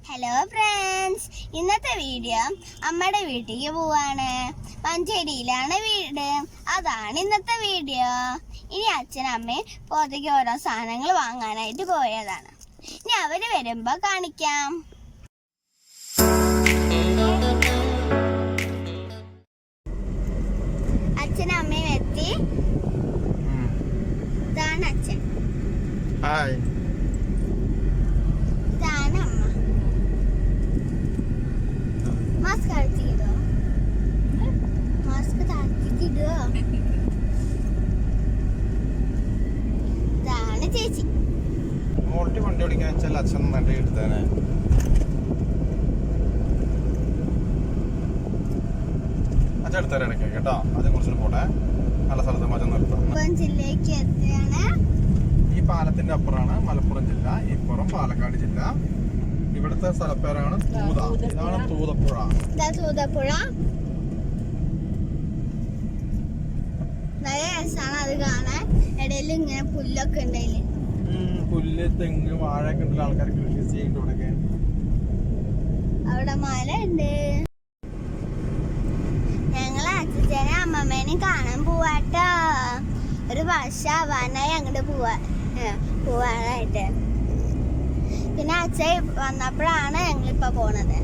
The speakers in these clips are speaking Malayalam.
ഹലോ ഫ്രണ്ട്സ്, ഇന്നത്തെ വീഡിയോ അമ്മയുടെ വീട്ടിലേക്ക് പോവാണ്. മഞ്ചേരിയിലാണ് വീട്. അതാണ് ഇന്നത്തെ വീഡിയോ. ഇനി അച്ഛനും അമ്മയും പുറത്തേക്ക് ഓരോ സാധനങ്ങൾ വാങ്ങാനായിട്ട് പോയതാണ്. ഇനി അവര് വരുമ്പോ കാണിക്കാം. അച്ഛനും അമ്മയും എത്തി. ഇതാണ് അച്ഛൻ. ഹായ്. ഇതാണ് അമ്മ. മാസ്ക് താഴ്ത്തിക്കിടോ? മാസ്ക് താഴ്ത്തിക്കിടോ? ഇതാണ് ചേച്ചി. മോൾട്ടി വണ്ടി ഓടിക്കാൻ വെച്ചാൽ അച്ഛൻ നന്നായിട്ട് എടുത്തേനെ. അച്ഛൻ എടുത്തേരെ ഇടയ്ക്ക് കേട്ടോ. അതേ കുറിച്ച് പോട്ടെ. നല്ല സ്ഥലത്ത് മറ്റം നിർത്താം. മലപ്പുറം ജില്ലയ്ക്ക് എത്തിയാണ്. ഈ പാലത്തിന്റെ അപ്പുറമാണ് മലപ്പുറം ജില്ല, ഇപ്പുറം പാലക്കാട് ജില്ല. ഇവിടുത്തെ സ്ഥലപ്പേരാണ് തൂത. ഇതാണ് തൂതപ്പുഴ. തൂതപ്പുഴ നല്ല രസമാണ് അത് കാണാൻ. ഇടയിൽ ഇങ്ങനെ പുല്ലൊക്കെ ഉണ്ടായില്ലേ, പുല്ല്, തെങ്ങ്, വാഴയൊക്കെ ഉണ്ടല്ലോ. ആൾക്കാർ കൃഷി ചെയ്യുന്നുണ്ട് ഇവിടെയൊക്കെ. അവിടെ മല ഉണ്ട്. ഞങ്ങള് അച്ഛനെ അമ്മമ്മേനെ കാണാൻ പോവാട്ടോ. ഒരു വർഷം ആവാനായി അങ്ങോട്ട് പോവാനായിട്ട്. പിന്നെ അച്ഛൻ വന്നപ്പോഴാണ് ഞങ്ങളിപ്പോ പോണത്.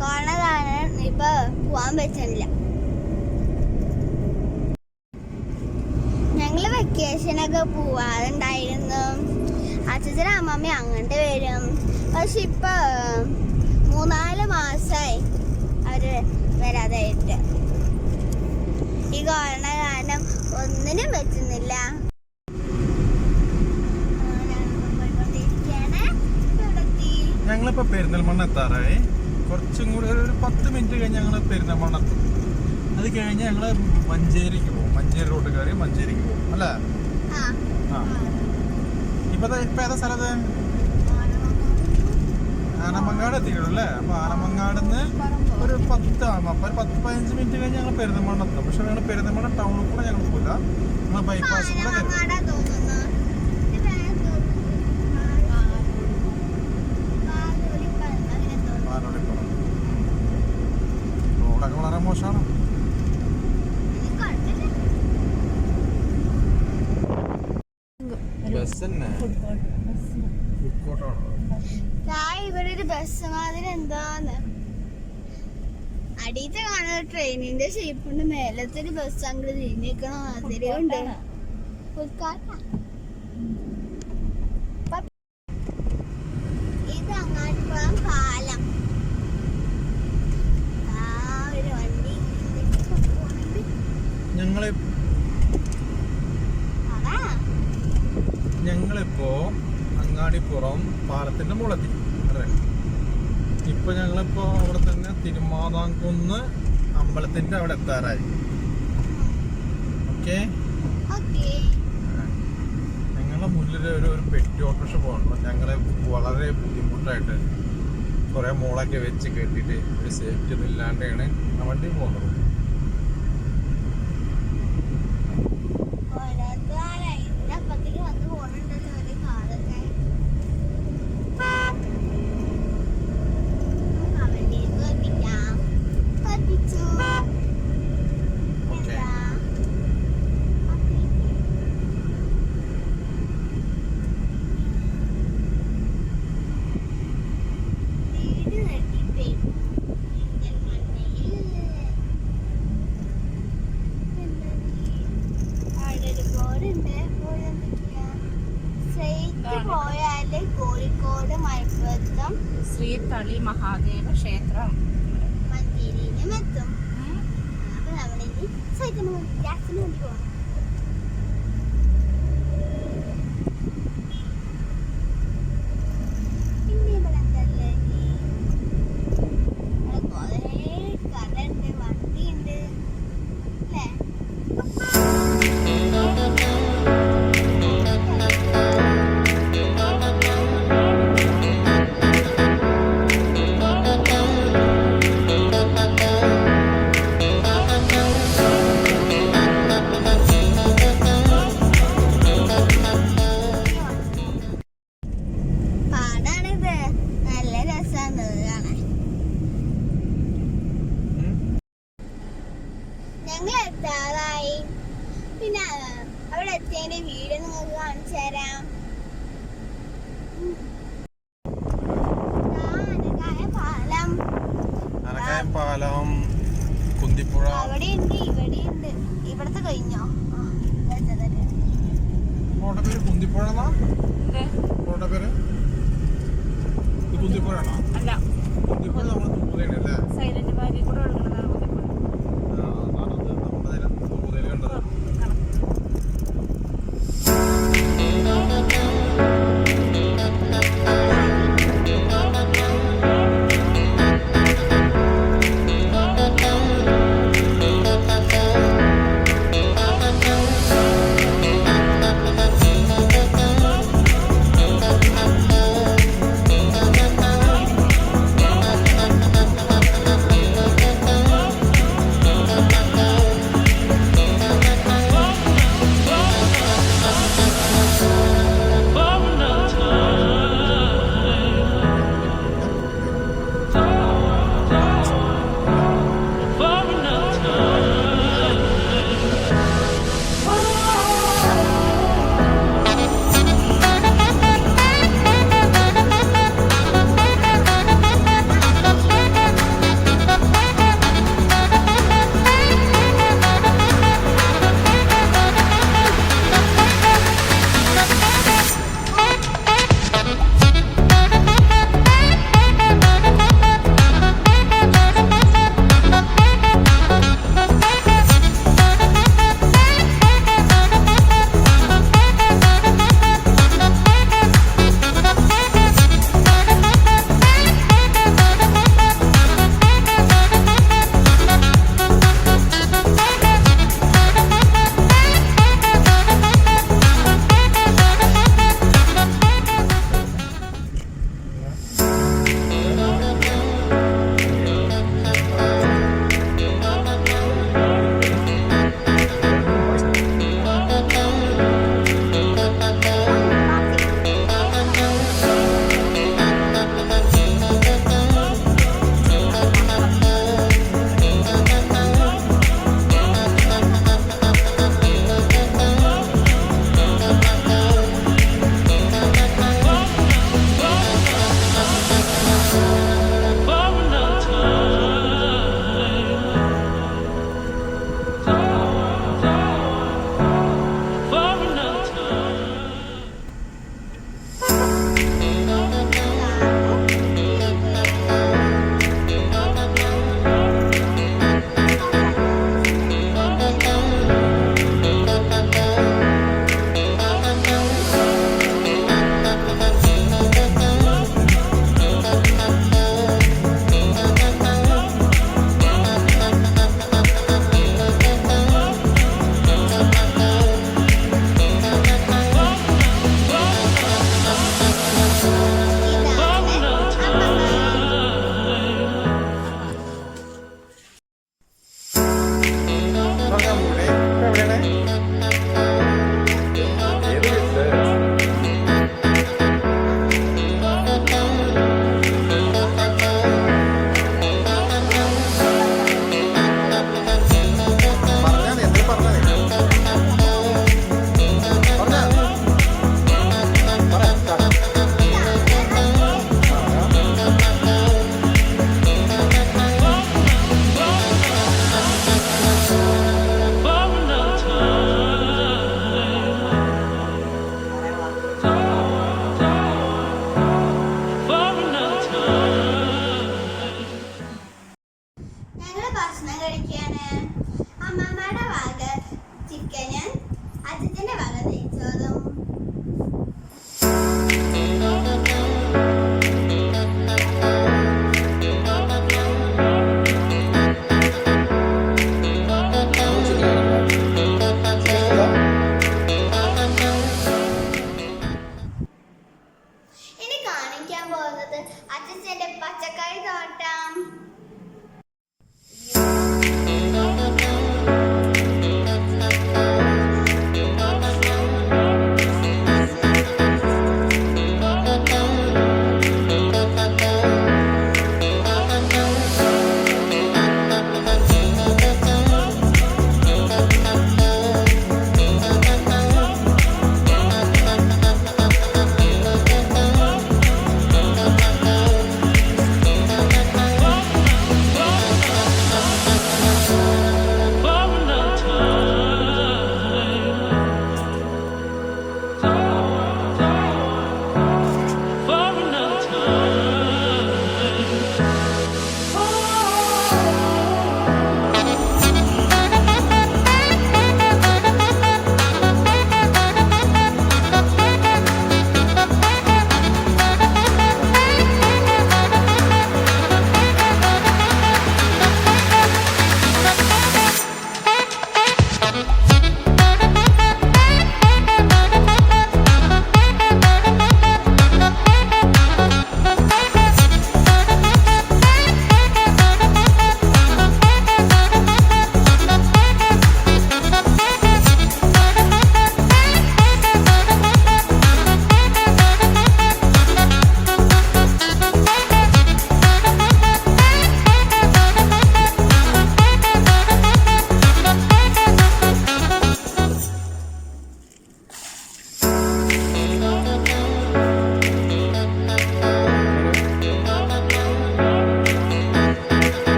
കൊറോണ കാരണം ഇപ്പൊ പോവാൻ പറ്റുന്നില്ല. ഞങ്ങള് വെക്കേഷനൊക്കെ പോവാറുണ്ടായിരുന്നു. അച്ഛനും അമ്മമ്മ അങ്ങോട്ട് വരും. പക്ഷെ ഇപ്പൊ 3-4 മാസമായി അവര് വരാതായിട്ട്. ഈ കൊറോണ കാരണം ഒന്നിനും പറ്റുന്നില്ല. ഞങ്ങളിപ്പോ പെരിന്തൽമണ്ണ എത്താറായി. കുറച്ചും കൂടി ഒരു 10 മിനിറ്റ് കഴിഞ്ഞ് ഞങ്ങൾ പെരിന്തൽമണ്ണ എത്തും. അത് കഴിഞ്ഞ് ഞങ്ങള് മഞ്ചേരിക്ക് പോകും. മഞ്ചേരി റോഡ് കയറി മഞ്ചേരിക്ക് പോകും അല്ലേ? ഇപ്പൊ ഏതാ സ്ഥലത്ത്? ആനമങ്ങാട് എത്തിയിട്ടുള്ളൂ അല്ലേ? അപ്പൊ ആനമങ്ങാടുന്ന് ഒരു 10-15 മിനിറ്റ് കഴിഞ്ഞ് ഞങ്ങൾ പെരിന്തൽമണ്ണ എത്തും. പക്ഷെ ഞങ്ങൾ പെരിന്തൽമണ്ണ ടൗണിൽ കൂടെ ഞങ്ങൾ പോകില്ല. ഞങ്ങൾ ബൈപ്പാസ് കൂടെ കയറും. റോഡൊക്കെ വളരെ മോശമാണ്. ഇവിടെ ഒരു ബസ് മാതിരി എന്താന്ന് അടിയത്തെ കാണുന്ന ട്രെയിനിന്റെ ഷേപ്പുണ്ട്. മേലത്തെ ഒരു ബസ് അങ്ങോട്ട് തിരിഞ്ഞിരിക്കണ മാതിരി ഉണ്ട്. ഇത് അങ്ങാടിപ്പുറം പാലം. ഒരു വണ്ടി ഞങ്ങളിപ്പോ അങ്ങാടിപ്പുറം പാലത്തിന്റെ മുകളെത്തി. അതെ, ഇപ്പൊ ഞങ്ങളിപ്പോ അവിടെ തന്നെ തിരുമാതാംകുന്ന് അമ്പലത്തിന്റെ അവിടെ എത്താറായി. ഓക്കെ, ഞങ്ങളുടെ മുന്നിൽ ഒരു പെട്ടി ഓട്ടോറിക്ഷ പോകണം. ഞങ്ങളെ വളരെ ബുദ്ധിമുട്ടായിട്ട് കുറെ മോളൊക്കെ വെച്ച് കെട്ടിയിട്ട് ഒരു സേഫ്റ്റി ഒന്നും ഇല്ലാണ്ടാണ് ആ വണ്ടി പോകുന്നത്. പോയാല് കോഴിക്കോട് മലപ്പുറത്തും ശ്രീ തളി മഹാദേവ ക്ഷേത്രം മഞ്ചേരിയിലും എത്തും. അപ്പൊ നമ്മളിനി സൈക്കിളിന് വേണ്ടി പോകണം. പിന്നെ ഇവിടെ എന്തല്ലേ കൊറേ കടയുണ്ട്, വണ്ടിയുണ്ട് അല്ലേ? രസമാണത് കാണാൻ. ഞങ്ങൾ എത്താറായി. പിന്നെ അവിടെ എത്തിയതിന്റെ വീട് നിങ്ങൾക്ക് കാണിച്ചു തരാം. പാലം, കുന്തിപ്പുഴ അവിടെ ഉണ്ട്, ഇവിടെ ഉണ്ട്. ഇവിടത്തെ കഴിഞ്ഞോ? റോഡിന്റെ പേര് കുന്തിപ്പുഴ എന്നാ? റോഡിന്റെ പേര് കുന്തിപ്പുഴ ആണോ? അല്ല, കുന്തിപ്പുഴ നമ്മൾ തൂതയാണ് അല്ലേ? സൈലന്റ് വാലി കൂടെ ഒഴുകുന്നതാണ് കുന്തിപ്പുഴ. നമ്മുടെ തൂതയിൽ കണ്ടത്.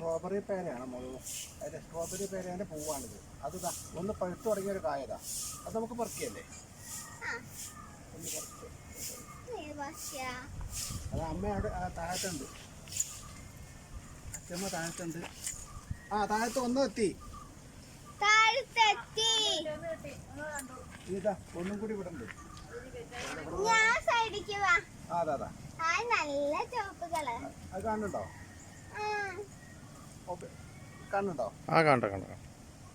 സ്ട്രോബെറി പേരയാണ് മുഴുവൻ. അതിൻ്റെ സ്ട്രോബെറി പേരേൻ്റെ പൂവാണിത്. അത് ഒന്ന് പഴുത്തു തുടങ്ങിയൊരു കായതാ. അത് നമുക്ക് പറിക്കല്ലേ? ഒന്ന് പറിച്ച്. അത് അമ്മ അവിടെ താഴത്തുണ്ട്. അച്ഛമ്മ താഴത്തുണ്ട്. ആ താഴത്ത് ഒന്നും എത്തി. ഇതാ ഒന്നും കൂടി ഇവിടെ ഉണ്ട്. അതാ നല്ല ചുവപ്പ് കളർ. അത് കാണുന്നുണ്ടോ? കാണുന്നുണ്ടോ? ആ കണ്ടോ കണ്ടോ.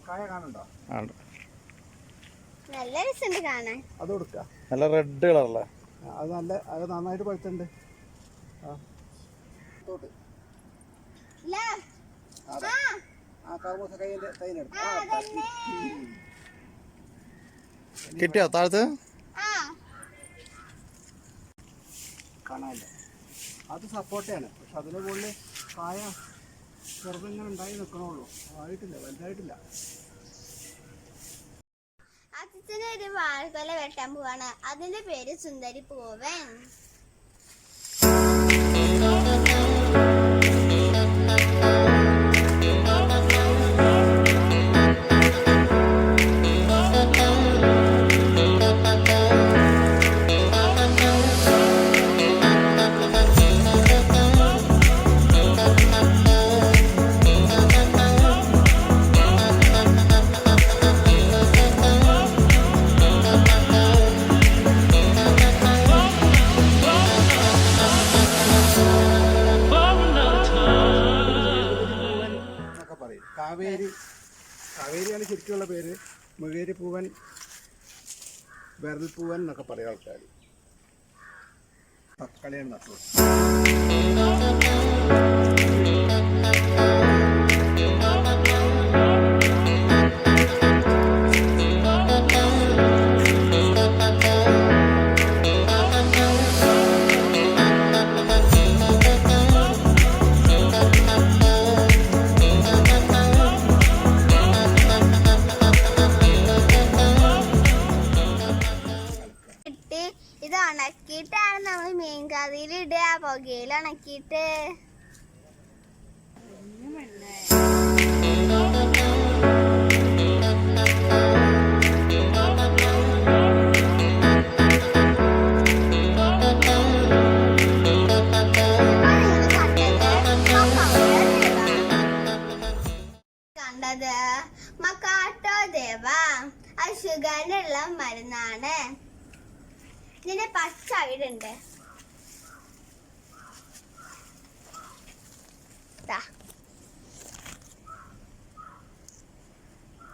കായ കാണുന്നുണ്ടോ? നല്ല രസമുണ്ട് കാണാൻ. അത് കൊടുക്കുക. നല്ല റെഡ് കളറല്ലേ? അത് നന്നായിട്ട് പഴുത്തുണ്ട്. ആ തോട്ട് ആ കർമ്മൂസ കൈയിൻ്റെ തൈനെടുത്ത് കിട്ടിയോ താഴത്ത്? കാണാനില്ല. അത് സപ്പോർട്ടയാണ്. പക്ഷെ അതിന് മുകളിൽ കായ ചെറുതിങ്ങനെ ഉണ്ടായി നിൽക്കണുള്ളൂ. ആയിട്ടില്ല, വലുതായിട്ടില്ല. അച്ഛനൊരു വാഴക്കൊല വെട്ടാൻ പോവാണ്. അതിന്റെ പേര് സുന്ദരി പൂവൻ. കാവേരിയാണ് ശരിക്കുള്ള പേര്. മുകേരി പൂവൻ, വിരൽ പൂവൻ എന്നൊക്കെ പറയും ആൾക്കാർ. തക്കളിയാണ് നട്ടത്. ഇത് ഉണക്കിയിട്ടാണ് നമ്മൾ മീൻ കറിയിൽ ഇടുക. പുകയിൽ ഉണക്കിയിട്ട് കണ്ടത് മക്കാട്ടോ ദേവ. അസുഖനുള്ള മരുന്നാണ്. ഇതിന്റെ പച്ച അവിടുണ്ട്.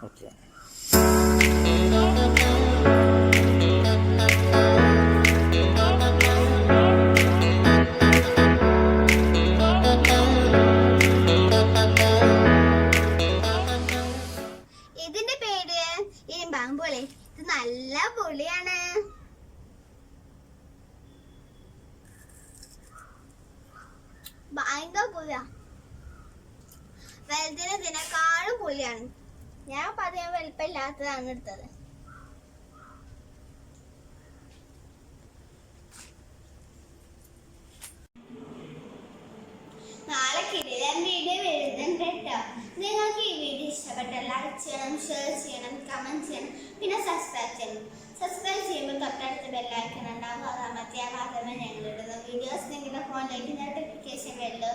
ഓക്കെ. ഇതിന്റെ പേര് ഇരുമ്പാമ്പുളി. ഇത് നല്ല പുളിയാണ്. ഭയങ്കര പുളിയാ. വലുതിനേക്കാളും പുളിയാണ്. ഞാൻ പതിയെ വലിപ്പമില്ലാത്തതാണ് എടുത്തത്. നാളെ കിടിലൻ വീഡിയോ വരുന്നുണ്ട് കേട്ടോ. നിങ്ങൾക്ക് ഈ വീഡിയോ ഇഷ്ടപ്പെട്ടാൽ ലൈക്ക് ചെയ്യണം, ഷെയർ ചെയ്യണം, കമന്റ് ചെയ്യണം, പിന്നെ സബ്സ്ക്രൈബ് ചെയ്യണം. സബ്സ്ക്രൈബ് ചെയ്യുമ്പോൾ തൊട്ടടുത്ത് ബെല്ലൈക്കൺ ഉണ്ടാവും. അത് അമർത്തിയാൽ മാത്രമേ ഞങ്ങളിടുന്ന വീഡിയോസ് നിങ്ങളുടെ ഫോണിലേക്ക് നോട്ടിഫിക്കേഷൻ വരുള്ളൂ.